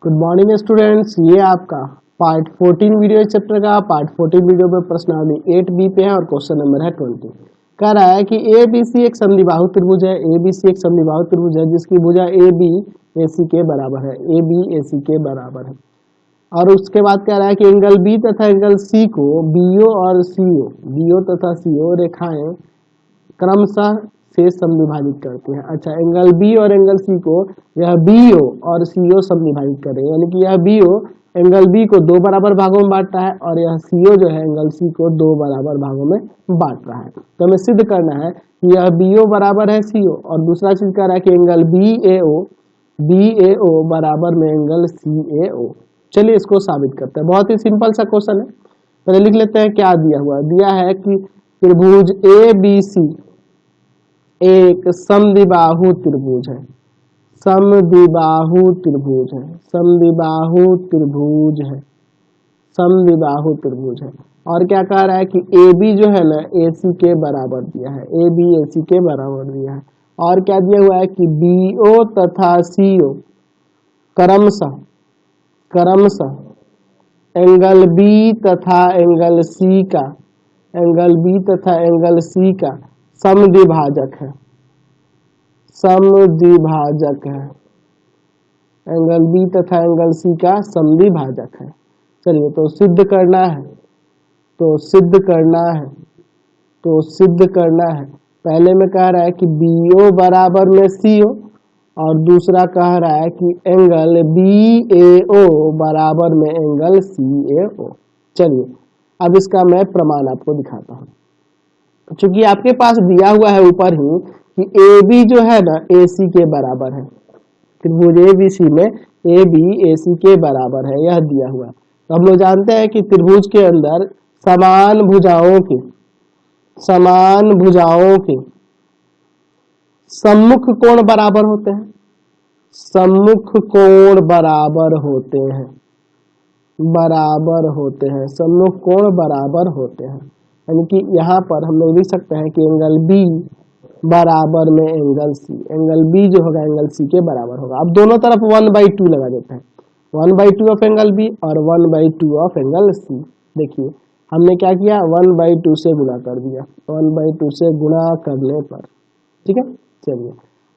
Good morning students, ये आपका part 14 video chapter का पार्ट 14 वीडियो में प्रश्नावली 8B पे है और क्वेश्चन नंबर है 20। कह रहा है कि ABC एक समद्विबाहु त्रिभुज है। ABC एक समद्विबाहु त्रिभुज है जिसकी भुजा AB AC के बराबर है। AB AC के बराबर है और उसके बाद कह रहा है कि एंगल B तथा एंगल C को BO तथा CO रेखाएं क्रमशः से समविभाजित करते हैं। अच्छा, एंगल बी और एंगल सी को यह बीओ और सीओ समविभाजित कर रहे हैं, यानी कि यह बीओ एंगल बी को 2 बराबर भागों में बांट रहा है और यह सीओ जो है एंगल सी को 2 बराबर भागों में बांट रहा है। तो हमें सिद्ध करना है कि यह बीओ बराबर है सीओ और दूसरा चीज कह रहा है कि एंगल बीएओ बराबर में एंगल सीएओ। चलिए इसको साबित करते हैं। बहुत ही सिंपल सा क्वेश्चन है, पहले लिख लेते हैं क्या दिया हुआ। दिया है कि त्रिभुज ABC एक समद्विबाहु त्रिभुज है। समद्विबाहु त्रिभुज है। समद्विबाहु त्रिभुज है। समद्विबाहु त्रिभुज है और क्या कह रहा है कि AB जो है ना AC के बराबर दिया है। AB AC के बराबर दिया है और क्या दिया हुआ है कि BO तथा CO क्रमशः एंगल B तथा एंगल C का समद्विभाजक है। समद्विभाजक है। एंगल B तथा एंगल C का समद्विभाजक है। चलिए तो सिद्ध करना है। पहले में कह रहा है कि BO बराबर में CO और दूसरा कह रहा है कि एंगल BAO बराबर में एंगल CAO। चलिए अब इसका मैं प्रमाण आपको दिखाता हूँ। चूंकि आपके पास दिया हुआ है ऊपर ही कि AB जो है ना AC के बराबर है। त्रिभुज ABC में AB AC के बराबर है, यह दिया हुआ है। तो हम लोग जानते हैं कि त्रिभुज के अंदर समान भुजाओं के सम्मुख कोण बराबर होते हैं। सम्मुख कोण बराबर होते हैं। यानी कि यहाँ पर हम लोग लिख सकते हैं कि एंगल B बराबर में एंगल C। एंगल B जो होगा एंगल C के बराबर होगा। अब दोनों तरफ 1/2 लगा देते हैं। 1/2 ऑफ एंगल B और 1/2 ऑफ एंगल C। देखिए हमने क्या किया, 1/2 से गुणा कर दिया। 1/2 से गुणा करने पर ठीक है। चलिए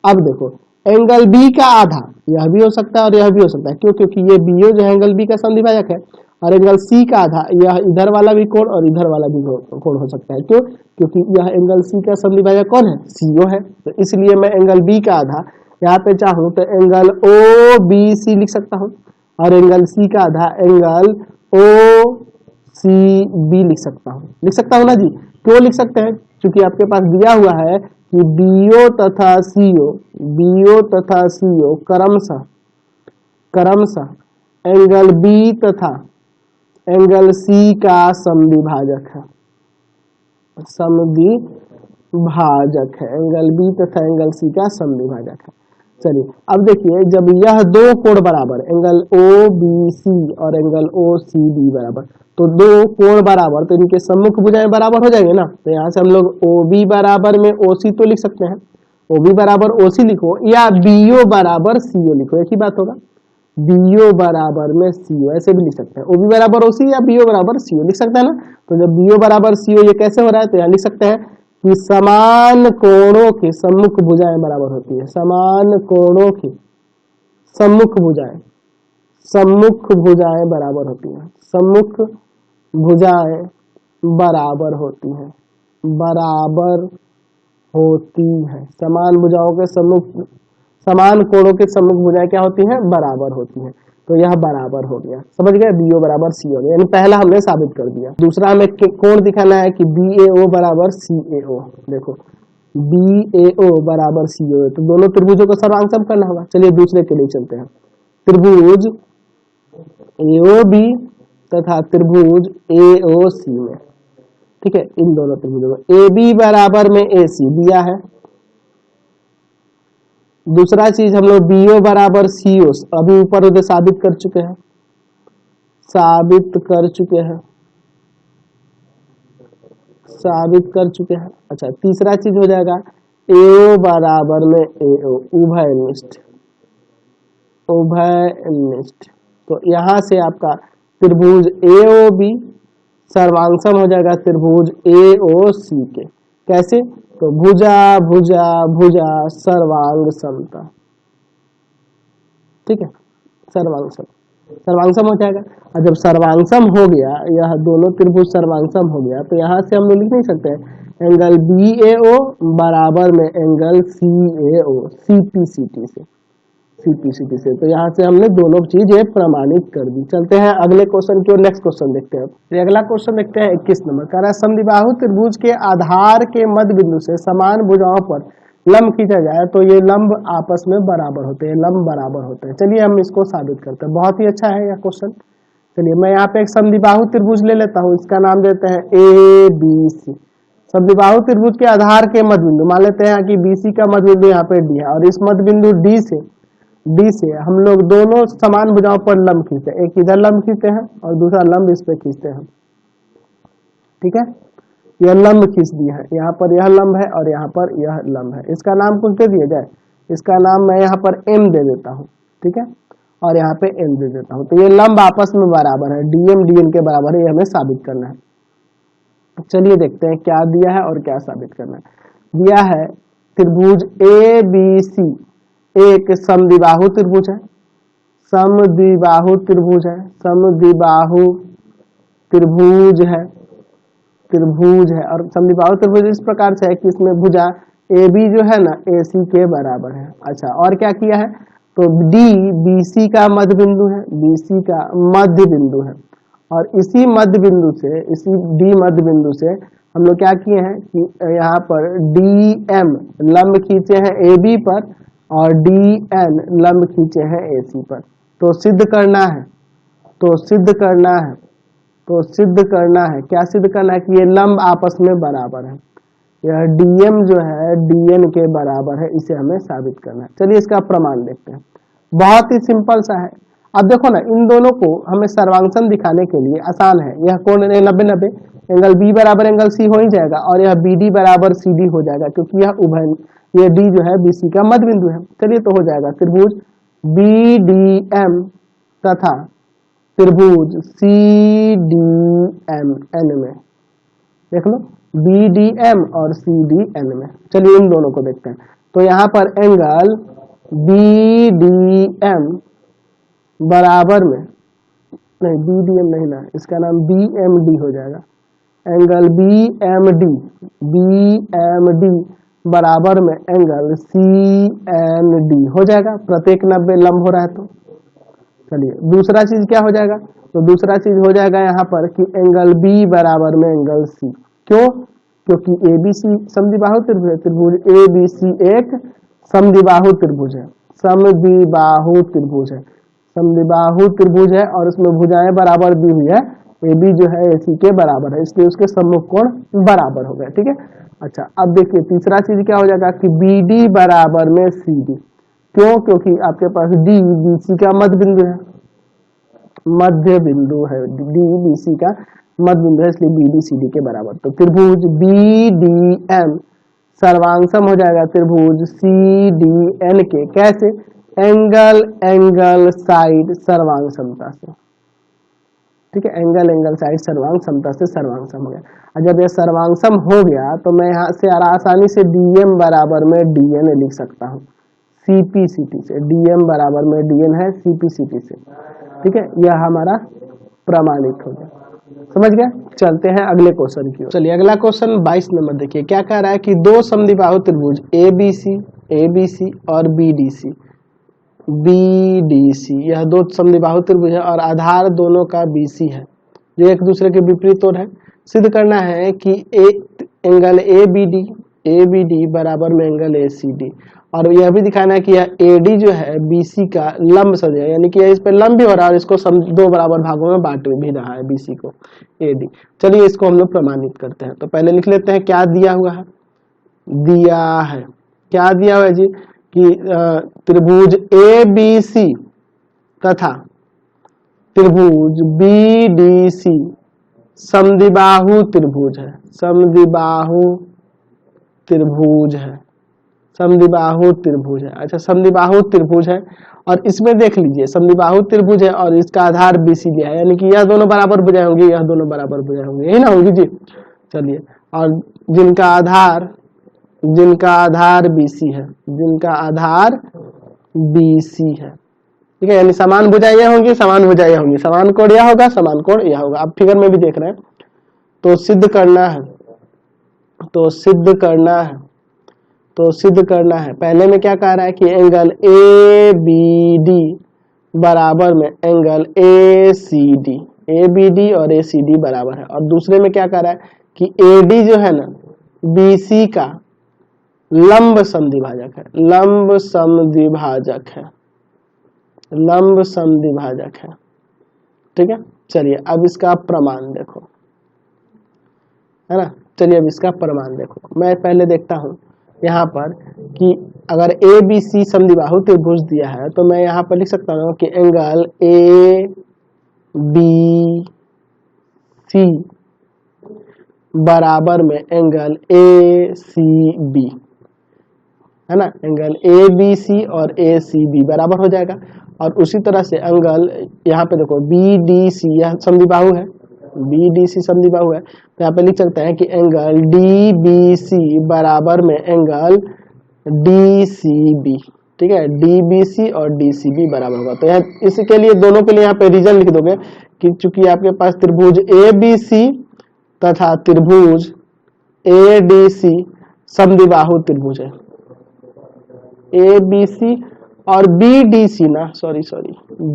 अब देखो एंगल B का आधा यह भी हो सकता है और यह भी हो सकता है। क्यों? क्योंकि ये BO जो है एंगल B का समद्विभाजक है और एंगल C का आधा यह इधर वाला भी कोण और इधर वाला भी कोण हो सकता है। क्यों? क्योंकि यह एंगल C का समद्विभाजक कौन है? CO है। तो इसलिए मैं एंगल B का आधा यहाँ पे चाहूँ तो एंगल OBC लिख सकता हूँ और एंगल C का आधा एंगल OCB लिख सकता हूँ ना जी। क्यों लिख सकते हैं? क्योंकि आपके पास दिया हुआ है कि BO तथा CO क्रमशः एंगल B तथा एंगल C का समद्विभाजक है। एंगल B तथा एंगल C का समद्विभाजक है। चलिए अब देखिए जब यह दो कोण बराबर एंगल OBC और एंगल OCB बराबर, तो दो कोण बराबर तो इनके सम्मुख भुजाएं बराबर हो जाएंगे ना। तो यहाँ से हम लोग OB बराबर में OC तो लिख सकते हैं। OB बराबर OC लिखो या BO बराबर CO लिखो, एक ही बात होगा। BO बराबर में CO ऐसे भी लिख सकते हैं। OB बराबर OC या BO बराबर CO लिख सकते हैं ना। तो जब BO बराबर CO ये कैसे हो रहा है, तो यहाँ लिख सकते हैं कि समान कोणों की सम्मुख भुजाएं बराबर होती है। समान कोणों की सम्मुख भुजाएं बराबर होती हैं। सम्मुख भुजाएं बराबर होती हैं। समान भुजाओं के समान कोणों के सम्मुख भुजाएं क्या होती हैं? बराबर होती हैं। तो यह बराबर हो गया, समझ गए। BO बराबर CO हो गया, यानी पहला हमने साबित कर दिया। दूसरा हमें कोण दिखाना है कि BAO बराबर CAO। देखो BAO बराबर CO है तो दोनों त्रिभुजों को सर्वांग करना होगा। चलिए दूसरे के लिए चलते हैं। त्रिभुज AOB तथा त्रिभुज AOC में, ठीक है, इन दोनों त्रिभुजों में AB बराबर में AC दिया है। दूसरा चीज हम लोग BO बराबर CO अभी ऊपर उधर साबित कर चुके हैं। अच्छा, तीसरा चीज हो जाएगा AO बराबर में AO उभयनिष्ठ। तो यहाँ से आपका त्रिभुज AOB सर्वांगसम हो जाएगा त्रिभुज AOC के। कैसे? तो भुजा भुजा भुजा सर्वांग समता, ठीक है, सर्वांगसम सर्वांगसम हो जाएगा। और जब सर्वांगसम हो गया, यह दोनों त्रिभुज सर्वांगसम हो गया, तो यहाँ से हम लोग लिख नहीं सकते हैं एंगल BAO बराबर में एंगल CAO CPCT से, CPCT से। तो यहाँ से हमने दोनों चीजें प्रमाणित कर दी। चलते हैं अगले क्वेश्चन की ओर। नेक्स्ट क्वेश्चन देखते हैं। तो अगला क्वेश्चन देखते हैं 21 नंबर का। समद्विबाहु त्रिभुज के आधार के मध्य बिंदु से समान भुजाओं पर लंब खींचा जाए तो ये लंब आपस में बराबर होते हैं, लंब बराबर होते हैं। चलिए हम इसको साबित करते हैं। बहुत ही अच्छा है यह क्वेश्चन। चलिए मैं यहाँ पे एक समद्विबाहु त्रिभुज ले लेता हूँ, इसका नाम देते हैं ABC। समद्विबाहु त्रिभुज के आधार के मध्य बिंदु, मान लेते हैं कि BC का मध्य बिंदु यहाँ पे D है, और इस मध्य बिंदु D से हम लोग दोनों समान भुजाओं पर लंब खींचते हैं। एक इधर लंब खींचते हैं और दूसरा लंब इस पे खींचते हैं, ठीक है। यह लंब खींच दिया है, यहाँ पर यह लंब है और यहाँ पर यह लंब है। इसका नाम कुछ दे दिया जाए, इसका नाम मैं यहाँ पर M दे देता हूँ, ठीक है, और यहाँ पे N दे देता हूँ। तो ये लंब आपस में बराबर है, DM DN के बराबर है, ये हमें साबित करना है। चलिए देखते हैं क्या दिया है और क्या साबित करना है। दिया है त्रिभुज ABC एक समद्विबाहु त्रिभुज है, समद्विबाहु त्रिभुज है, समद्विबाहु त्रिभुज है, त्रिभुज है। और समद्विबाहु त्रिभुज इस प्रकार से है कि इसमें भुजा AB जो है ना AC के बराबर है। अच्छा, और क्या किया है? तो D BC का मध्य बिंदु है, BC का मध्य बिंदु है, और इसी मध्य बिंदु से, इसी D मध्य बिंदु से हम लोग क्या किए हैं कि यहाँ पर DM लंब खींचे हैं AB पर और DN लंब खींचे हैं AC पर। तो सिद्ध करना है, तो सिद्ध करना है, तो सिद्ध करना है, क्या सिद्ध करना है कि ये लंब आपस में बराबर है। यह DM जो है DN के बराबर है, इसे हमें साबित करना है। चलिए इसका प्रमाण देखते हैं। बहुत ही सिंपल सा है। अब देखो ना, इन दोनों को हमें सर्वांगसम दिखाने के लिए आसान है। यह कोण 90-90, एंगल B बराबर एंगल C हो ही जाएगा, और यह BD बराबर CD हो जाएगा, क्योंकि यह उभय, ये D जो है BC का मध्य बिंदु है। चलिए तो हो जाएगा त्रिभुज BDM तथा त्रिभुज CDMN में, देख लो BDM और CDN में। चलिए इन दोनों को देखते हैं। तो यहाँ पर एंगल BDM बराबर में, नहीं BDM नहीं ना, इसका नाम BMD हो जाएगा। एंगल BMD बराबर में एंगल CND हो जाएगा। प्रत्येक 90 लंब हो रहा है। तो चलिए दूसरा चीज क्या हो जाएगा? तो दूसरा चीज हो जाएगा यहाँ पर कि एंगल B बराबर में एंगल C। क्यों? क्योंकि ABC समद्विबाहु त्रिभुज है। त्रिभुज ABC एक समद्विबाहु त्रिभुज है, समद्विबाहु त्रिभुज है, समद्विबाहु त्रिभुज है, और उसमें भुजाएं बराबर दी हुई है। AB जो है AC के बराबर है, इसलिए उसके सम्मुख कोण बराबर हो गए, ठीक है। अच्छा, अब देखिए तीसरा चीज क्या हो जाएगा कि BD बराबर में CD। क्यों? क्योंकि आपके पास D BC का मध्य बिंदु है, मध्य बिंदु है, D BC का मध्य बिंदु है, इसलिए BD CD के बराबर। तो त्रिभुज BDM सर्वांगसम हो जाएगा त्रिभुज CDN के। कैसे? एंगल साइड सर्वांग समता से, ठीक है, एंगल साइड सर्वांग समता से सर्वांगसम हो गया। और जब यह सर्वांगसम हो गया तो मैं यहाँ से आसानी से DM बराबर में DN लिख सकता हूँ CPCT से। DM बराबर में DN है CPCT से, ठीक है। यह हमारा प्रमाणित हो गया, समझ गए। चलते हैं अगले क्वेश्चन की ओर। चलिए अगला क्वेश्चन 22 नंबर देखिए। क्या कह रहा है कि दो समद्विबाहु त्रिभुज ABC और BDC, यह दो समद्विबाहु त्रिभुज है और आधार दोनों का BC है, जो एक दूसरे के विपरीत ओर है। सिद्ध करना है कि एंगल ABD बराबर में एंगल ACD, और यह भी दिखाना है कि यह AD जो है BC का लंब सदिश है, यानी कि इस पे लंब भी हो रहा है और इसको दो बराबर भागों में बांट भी रहा है BC को AD। चलिए इसको हम लोग प्रमाणित करते हैं। तो पहले लिख लेते हैं क्या दिया हुआ है। दिया है, क्या दिया हुआ है जी कि त्रिभुज ABC तथा त्रिभुज BDC समद्विबाहु त्रिभुज है, समद्विबाहु त्रिभुज है, समद्विबाहु त्रिभुज है। अच्छा, समद्विबाहु त्रिभुज है और इसमें देख लीजिए समद्विबाहु त्रिभुज है और इसका आधार BC दिया है, यानी कि यह दोनों बराबर भुजाएं होंगी, यह दोनों बराबर भुजाएं होंगी, यही ना होगी जी। चलिए, और जिनका आधार BC है, जिनका आधार BC है, ठीक है, यानी समान भुजाएं यह होंगी, समान भुजाएं यह होंगी, समान कोण यह होगा, समान कोण यह होगा। अब फिगर में भी देख रहे हैं, तो सिद्ध करना है। पहले में क्या कह रहा है कि एंगल ABD बराबर में एंगल ABD और ACD बराबर है। और दूसरे में क्या कह रहा है कि AD जो है ना BC का लंब समद्विभाजक है, ठीक है। चलिए अब इसका प्रमाण देखो, है ना। चलिए अब इसका प्रमाण देखो, मैं पहले देखता हूं यहाँ पर कि अगर ABC समद्विबाहु त्रिभुज दिया है तो मैं यहाँ पर लिख सकता हूँ कि एंगल ABC बराबर में एंगल ACB, है ना। एंगल ABC और ACB बराबर हो जाएगा। और उसी तरह से एंगल यहाँ पे देखो BDC, यह समद्विबाहु है, BDC समद्विबाहु है, तो यहाँ पे लिख सकते हैं कि एंगल DBC बराबर में एंगल DCB, ठीक है। DBC और DCB बराबर होगा। तो यहाँ इसके लिए दोनों के लिए यहाँ पे रीजन लिख दोगे कि चूंकि आपके पास त्रिभुज ABC तथा त्रिभुज ADC समद्विबाहु त्रिभुज है, ABC और BDC ना, सॉरी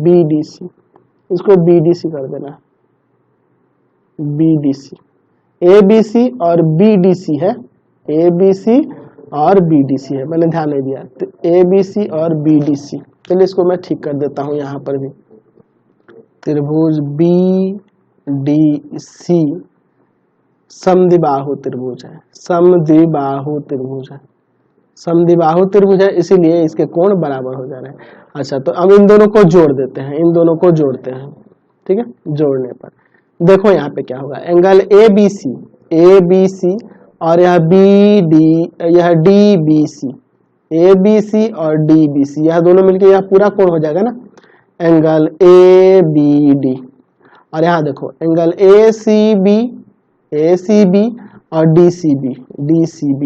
BDC, इसको BDC कर देना, BDC, ABC और BDC है, ABC और BDC है, मैंने ध्यान नहीं दिया, तो ABC और BDC। चलिए इसको मैं ठीक कर देता हूं, यहाँ पर भी त्रिभुज BDC समद्विबाहु त्रिभुज है, समद्विबाहु त्रिभुज है, इसीलिए इसके कोण बराबर हो जा रहे हैं। अच्छा, तो अब इन दोनों को जोड़ देते हैं, ठीक है। जोड़ने पर देखो यहाँ पे क्या होगा, एंगल ABC और यह DBC, ABC और DBC, यह दोनों मिलके यह पूरा कोण हो जाएगा ना, एंगल ABD। और यहाँ देखो एंगल ACB और DCB,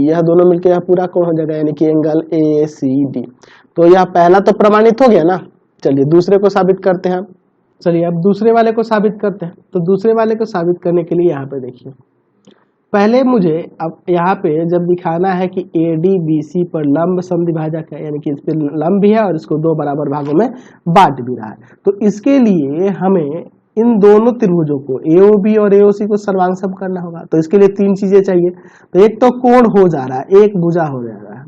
यह दोनों मिलके यह पूरा कोण हो जाएगा, यानी कि एंगल ACD। तो यह पहला तो प्रमाणित हो गया ना। चलिए दूसरे को साबित करते हैं। चलिए अब दूसरे वाले को साबित करते हैं। तो दूसरे वाले को साबित करने के लिए यहाँ पे देखिए, पहले मुझे अब यहाँ पे जब दिखाना है कि ADBC पर लंब समद्विभाजक है, यानी कि इस पे लंब भी है और इसको दो बराबर भागों में बांट भी रहा है, तो इसके लिए हमें इन दोनों त्रिभुजों को AOB और AOC को सर्वांग करना होगा। तो इसके लिए तीन चीजें चाहिए। तो एक तो कोण हो जा रहा है, एक भुजा हो जा रहा है,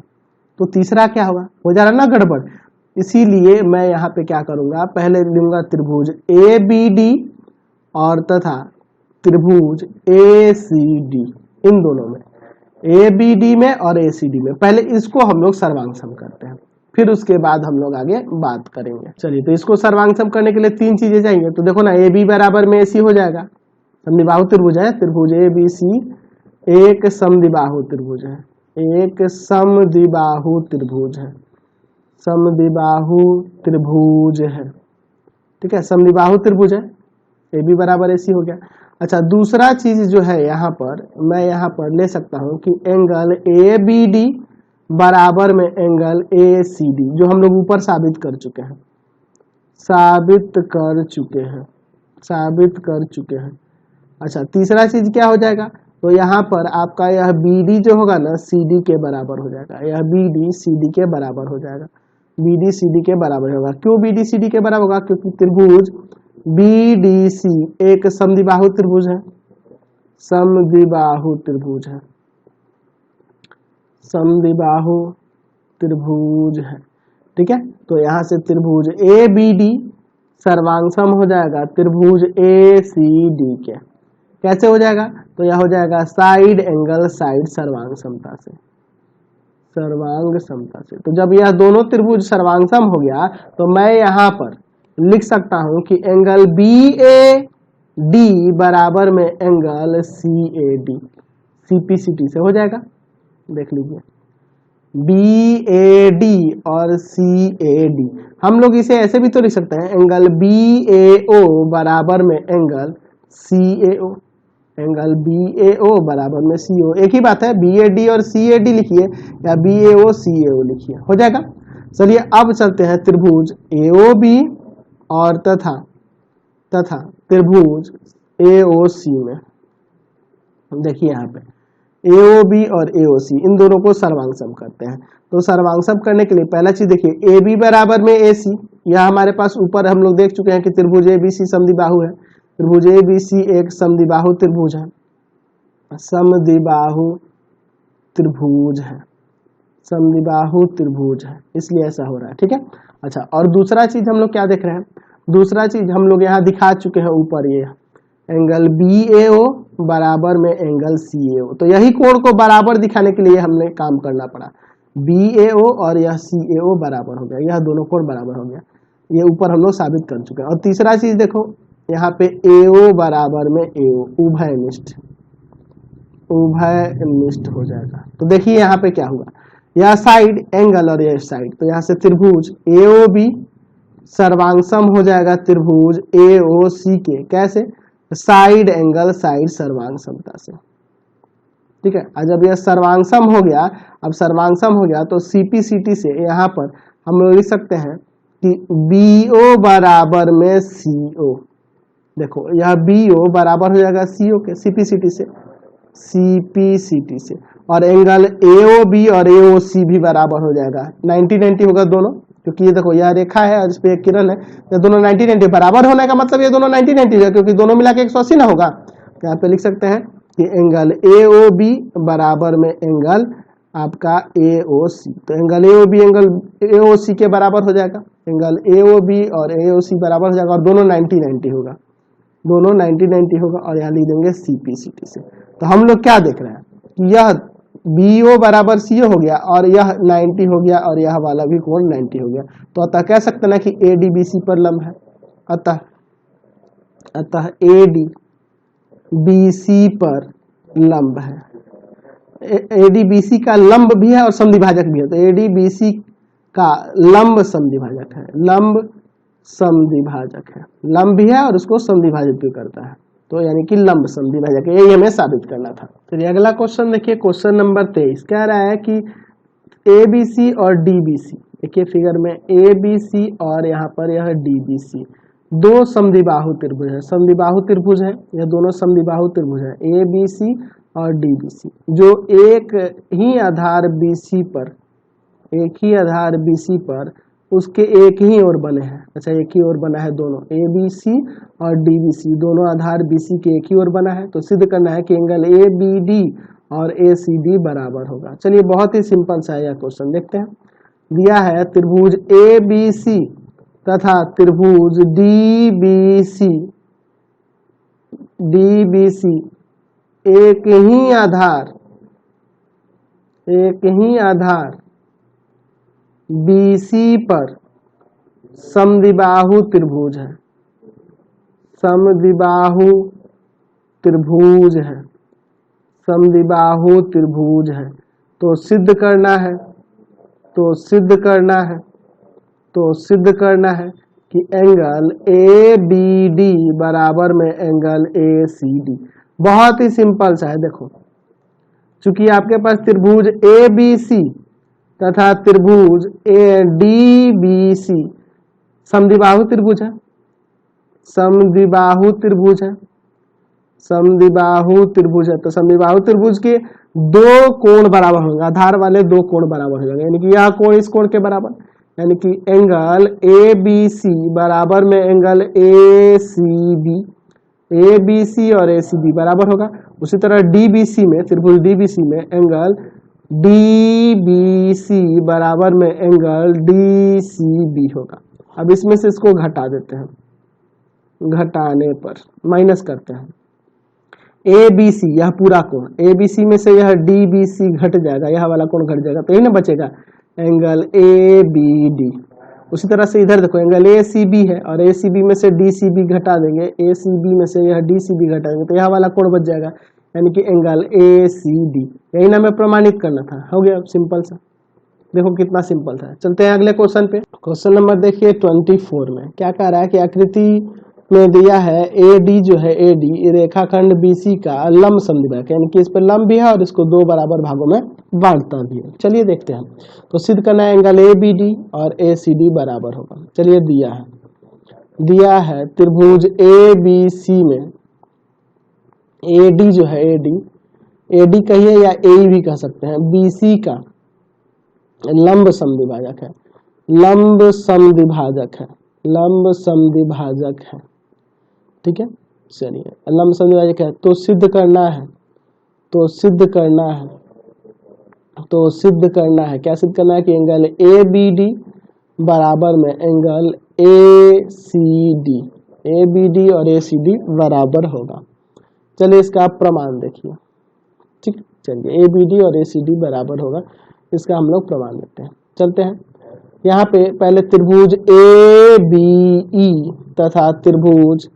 तो तीसरा क्या होगा, हो जा रहा है ना गड़बड़। इसीलिए मैं यहाँ पे क्या करूंगा, पहले लूंगा त्रिभुज ABD और तथा त्रिभुज ACD, इन दोनों में ABD में और ACD में पहले इसको हम लोग सर्वांग करते हैं, फिर उसके बाद हम लोग आगे बात करेंगे। चलिए तो इसको सर्वांग करने के लिए तीन चीजें चाहिए। तो देखो ना, AB बराबर में AC हो जाएगा, समद्विबाहु त्रिभुज है, त्रिभुज ABC एक समद्विबाहु त्रिभुज है, ठीक है, समद्विबाहु त्रिभुज है, AB बराबर AC हो गया। अच्छा, दूसरा चीज जो है यहाँ पर मैं यहाँ पर ले सकता हूँ कि एंगल ABD बराबर में एंगल ACD, जो हम लोग ऊपर साबित कर चुके हैं। अच्छा, तीसरा चीज क्या हो जाएगा, तो यहाँ पर आपका यह BD जो होगा ना CD के बराबर हो जाएगा, यह BD CD के बराबर हो जाएगा, BD CD के बराबर होगा। क्यों BD CD के बराबर होगा, क्योंकि त्रिभुज BDC एक समद्विबाहु त्रिभुज है, समद्विबाहु त्रिभुज है, ठीक है। तो यहाँ से त्रिभुज ABD सर्वांग हो जाएगा त्रिभुज ACD के। कैसे हो जाएगा, तो यह हो जाएगा साइड एंगल साइड सर्वांग समता से। तो जब यह दोनों त्रिभुज सर्वांग सम हो गया, तो मैं यहाँ पर लिख सकता हूं कि एंगल BAD बराबर में एंगल CAD, CPCT से हो जाएगा, देख लीजिए। BAD और CAD। हम लोग इसे ऐसे भी तो लिख सकते हैं, एंगल BAO बराबर में एंगल CAO, एंगल BAO बराबर में CO। एक ही बात है, BAD और CAD लिखिए या BAO CAO लिखिए, हो जाएगा। चलिए अब चलते हैं त्रिभुज AOB और तथा त्रिभुज AOC में। देखिए यहाँ पे AOB और AOC इन दोनों को सर्वांग करते हैं। तो सर्वांग करने के लिए पहला चीज देखिए, AB बराबर में AC, यह हमारे पास ऊपर हम लोग देख चुके हैं कि त्रिभुज ABC समद्विबाहु है। त्रिभुज ABC एक समद्विबाहु त्रिभुज है, समद्विबाहु त्रिभुज है, समद्विबाहु त्रिभुज है, इसलिए ऐसा हो रहा है, ठीक है। अच्छा, और दूसरा चीज हम लोग क्या देख रहे हैं, दूसरा चीज हम लोग यहाँ दिखा चुके हैं ऊपर, ये एंगल BAO बराबर में एंगल CAO। तो यही कोण को बराबर दिखाने के लिए हमने काम करना पड़ा, BAO और यह CAO बराबर हो गया, यह दोनों कोण बराबर हो गया, ये ऊपर हम लोग साबित कर चुके हैं। और तीसरा चीज देखो यहाँ पे AO बराबर में AO, उभयनिष्ठ हो जाएगा। तो देखिए यहाँ पे क्या हुआ, यह साइड एंगल और यह साइड, तो यहाँ से त्रिभुज AOB सर्वांगसम हो जाएगा त्रिभुज AOC के, कैसे, साइड एंगल साइड सर्वांग समता से, ठीक है। और जब यह सर्वांगसम हो गया, अब सर्वांगसम हो गया तो CPCT से यहाँ पर हम लोग लिख सकते हैं कि BO बराबर में CO। देखो यह BO बराबर हो जाएगा CO के, CPCT से, और एंगल AOB और AOC भी बराबर हो जाएगा, 90-90 होगा दोनों, क्योंकि ये देखो यह रेखा है और इस पे एक किरण है, ये दोनों 90-90 बराबर होने का मतलब ये दोनों 90-90 है, क्योंकि दोनों मिला के 180 ना होगा। तो यहाँ पे लिख सकते हैं कि एंगल AOB बराबर में एंगल आपका AOC, तो एंगल AOB एंगल AOC के बराबर हो जाएगा, एंगल AOB और AOC बराबर हो जाएगा, और दोनों 90-90 होगा, दोनों 90-90 होगा, और यहाँ लिख देंगे CPCT से। तो हम लोग क्या देख रहे हैं कि यह BO बराबर CO हो गया, और यह 90 हो गया, और यह वाला भी कोण 90 हो गया। तो अतः कह सकते ना कि ADBC पर लंब है, अतः ADBC पर लंब है, ADBC का लंब भी है और समद्विभाजक भी है, तो ADBC का लंब समद्विभाजक है, लंब समद्विभाजक है, लंब भी है और उसको समद्विभाजित भी करता है, तो यानी कि लंब समद्विभाजक है, यही हमें साबित करना था। चलिए अगला क्वेश्चन देखिए, क्वेश्चन नंबर 23 कह रहा है कि ABC और DBC, देखिए फिगर में ABC और यहाँ पर यह DBC दो समद्विबाहु त्रिभुज है, समद्विबाहु त्रिभुज है, यह दोनों समद्विबाहु त्रिभुज है ABC और DBC, जो एक ही आधार BC पर उसके एक ही ओर बने हैं। अच्छा, एक ही ओर बना है, दोनों ABC और DBC दोनों आधार BC के एक ही ओर बना है, तो सिद्ध करना है कि एंगल ABD और ACD बराबर होगा। चलिए बहुत ही सिंपल सा यह क्वेश्चन देखते हैं। दिया है त्रिभुज ABC तथा त्रिभुज DBC एक ही आधार BC पर समद्विबाहु त्रिभुज है, समद्विबाहु त्रिभुज है, तो सिद्ध करना है कि एंगल ABD बराबर में एंगल ACD। बहुत ही सिंपल सा है, देखो चूंकि आपके पास त्रिभुज ABC तथा त्रिभुज DBC समद्विबाहु त्रिभुज है, तो समद्विबाहु त्रिभुज के दो कोण बराबर होंगे, आधार वाले दो कोण बराबर हो जाएंगे, यानी कि यह कोण इस कोण के बराबर, यानी कि एंगल ABC बराबर में एंगल ABC और ACB बराबर होगा। उसी तरह DBC में, त्रिभुज DBC में एंगल DBC बराबर में एंगल DCB होगा। अब इसमें से इसको घटा देते हैं, घटाने पर माइनस करते हैं, ABC यह पूरा कोण, ABC में से यह DBC घट जाएगा, यह वाला कोण घट जाएगा, तो यही ना बचेगा एंगल ABD। उसी तरह से इधर देखो एंगल ACB है और ACB में से DCB घटा देंगे, ACB में से यह DCB घटा देंगे, तो यह वाला कोण बच जाएगा, यानी कि एंगल ACD। यही ना हमें प्रमाणित करना था, हो गया सिंपल सा। देखो कितना सिंपल था। चलते हैं अगले क्वेश्चन पे। क्वेश्चन नंबर देखिए 24 में क्या कह रहा है कि आकृति में दिया है AD जो है AD रेखाखंड BC का लंब समद्विभाजक, यानी कि इस पर लंब भी है और इसको दो बराबर भागों में बांटता भी है। चलिए देखते हैं। तो सिद्ध करना है एंगल ABD और ACD बराबर होगा। चलिए दिया है त्रिभुज ABC में AD जो है AD कहिए या AE भी कह सकते हैं, BC का लंब समद्विभाजक है, लंब समद्विभाजक है, ठीक है। चलिए लंब समद्विभाजक है तो सिद्ध करना है क्या सिद्ध करना है कि एंगल ABD बराबर में एंगल ABD और ACD बराबर होगा। चलिए इसका आप प्रमाण देखिए, ठीक। चलिए ABD और ACD बराबर होगा, इसका हम लोग प्रमाण देते हैं। चलते हैं यहाँ पे पहले त्रिभुज ABE तथा त्रिभुज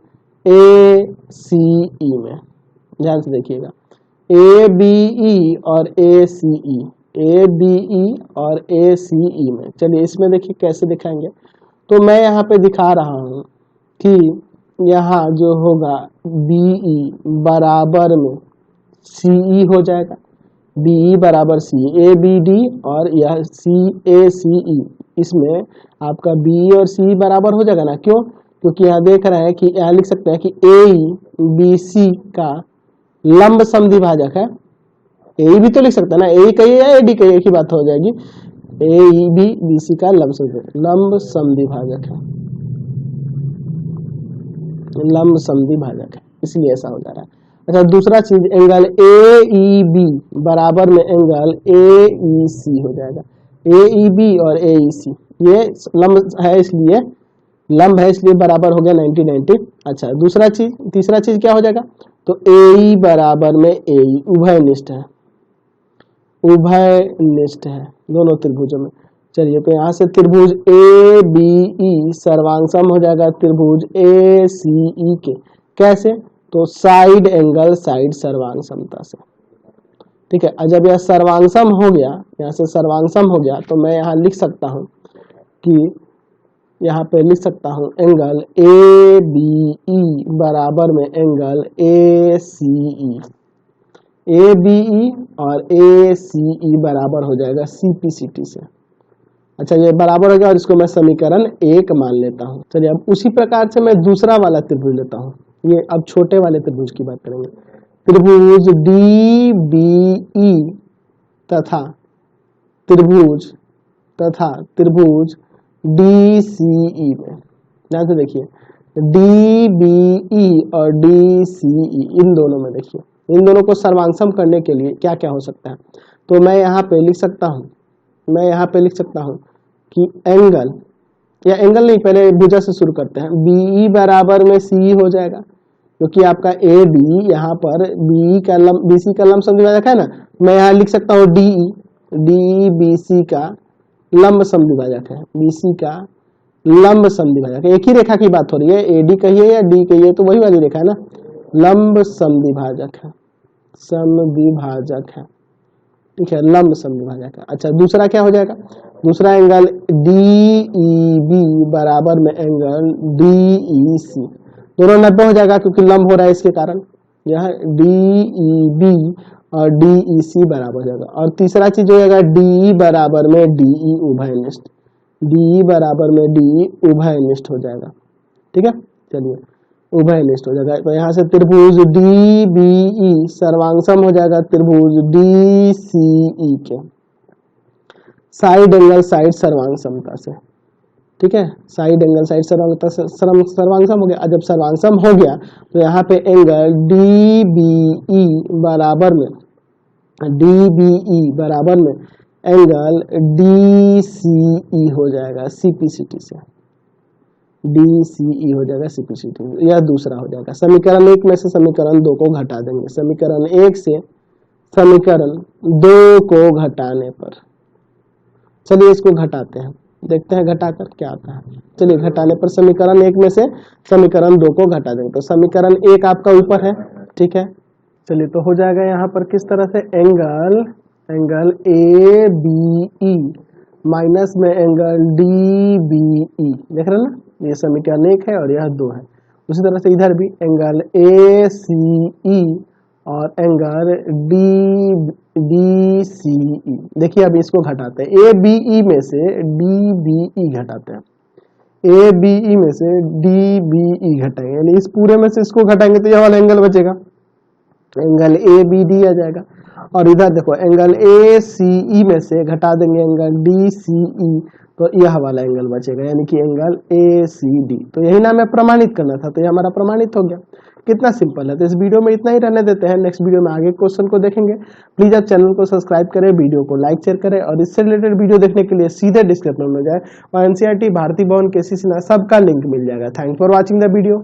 ACE में ध्यान से देखिएगा, ABE और ACE में। चलिए इसमें देखिए कैसे दिखाएंगे। तो मैं यहाँ पे दिखा रहा हूँ कि यहाँ जो होगा BE बराबर में CE हो जाएगा, BE बराबर CE, ABD और यह ACE, इसमें आपका BE और CE बराबर हो जाएगा ना। क्यों? क्योंकि यहाँ देख रहे हैं कि यहाँ लिख सकते हैं कि AE BC का लंब समद्विभाजक है। AE भी तो लिख सकते हैं ना, AE कहिए या AD कहिए, एक ही बात हो जाएगी। AE भी BC का लंब समद्विभाजक है, इसलिए ऐसा हो जा रहा है। अच्छा दूसरा चीज एंगल AEB बराबर में एंगल AEC हो जाएगा। AEB और AEC ये लंब है इसलिए बराबर हो गया 90-90। अच्छा तीसरा चीज क्या हो जाएगा, तो AE बराबर में AE उभयनिष्ठ है दोनों त्रिभुजों में। चलिए तो यहाँ से त्रिभुज ABE सर्वांगसम हो जाएगा त्रिभुज ACE के। कैसे? तो साइड सर्वांग समता से, ठीक है। जब यह सर्वांगसम हो गया, यहाँ से सर्वांगसम हो गया, तो मैं यहाँ लिख सकता हूँ एंगल ABE बराबर में एंगल ACE, ABE और ACE बराबर हो जाएगा CPCT से। अच्छा ये बराबर हो गया और इसको मैं समीकरण 1 मान लेता हूँ। चलिए अब उसी प्रकार से मैं दूसरा वाला त्रिभुज लेता हूँ। ये अब छोटे वाले त्रिभुज की बात करेंगे। त्रिभुज DBE तथा त्रिभुज DCE में ध्यान से देखिए, DBE और DCE इन दोनों में देखिए, इन दोनों को सर्वांगसम करने के लिए क्या क्या हो सकता है। तो मैं यहाँ पे लिख सकता हूँ कि एंगल नहीं, पहले भुजा से शुरू करते हैं। BE बराबर में CE हो जाएगा, क्योंकि आपका AD यहाँ पर BC का लंब समद्विभाजक है ना। मैं यहाँ लिख सकता हूँ DE BC का लंब समद्विभाजक है, BC का लंब समद्विभाजक है। एक ही रेखा की बात हो रही है, AD कहिए या D कहिए, तो वही वाली रेखा है ना, लंब समद्विभाजक है, ठीक है, लंब समद्विभाजक है। अच्छा दूसरा क्या हो जाएगा, दूसरा एंगल DEB बराबर में एंगल DEC, दोनों 90 हो जाएगा क्योंकि लंब हो रहा है, इसके कारण यह DEB और DEC बराबर हो जाएगा। और तीसरा चीज हो जाएगा DE बराबर में DE उभयनिष्ठ हो जाएगा, ठीक है। चलिए उभयनिष्ठ हो जाएगा, तो यहाँ से त्रिभुज DBE सर्वांगसम हो जाएगा त्रिभुज DCE के साइड सर्वांग समता से, ठीक है। साइड एंगल साइड सर्वांगसम हो गया। जब सर्वांगसम हो गया तो यहाँ पे एंगल DBE बराबर में एंगल DCE हो जाएगा CPCT से, DCE हो जाएगा CPCT। यह दूसरा हो जाएगा। समीकरण 1 में से समीकरण 2 को घटा देंगे। समीकरण 1 से समीकरण 2 को घटाने पर, चलिए इसको घटाते हैं, देखते हैं घटाकर क्या आता है। चलिए घटाने पर समीकरण 1 में से समीकरण 2 को घटा देंगे, तो समीकरण 1 आपका ऊपर है, ठीक है। चलिए तो हो जाएगा यहाँ पर किस तरह से, एंगल ABE माइनस में एंगल DBE, देख रहे हैं ना, ये समीकरण 1 है और यह 2 है। उसी तरह से इधर भी एंगल ACE और एंगल DBCE। देखिए अब इसको घटाते हैं, ABE में से DBE घटाते हैं, ABE में से DBE घटाएंगे, यानी इस पूरे में से इसको घटाएंगे तो यह वाला एंगल बचेगा, एंगल ABD आ जाएगा। और इधर देखो एंगल ACE में से घटा देंगे एंगल DCE, तो यह वाला एंगल बचेगा, यानी कि एंगल ACD। तो यही नाम है प्रमाणित करना था, तो ये हमारा प्रमाणित हो गया। कितना सिंपल है। तो इस वीडियो में इतना ही रहने देते हैं, नेक्स्ट वीडियो में आगे क्वेश्चन को देखेंगे। प्लीज आप चैनल को सब्सक्राइब करें, वीडियो को लाइक शेयर करें, और इससे रिलेटेड वीडियो देखने के लिए सीधे डिस्क्रिप्शन में जाए और NCERT, भारती भवन, KC सिन्हा सबका लिंक मिल जाएगा। Thanks for watching the video.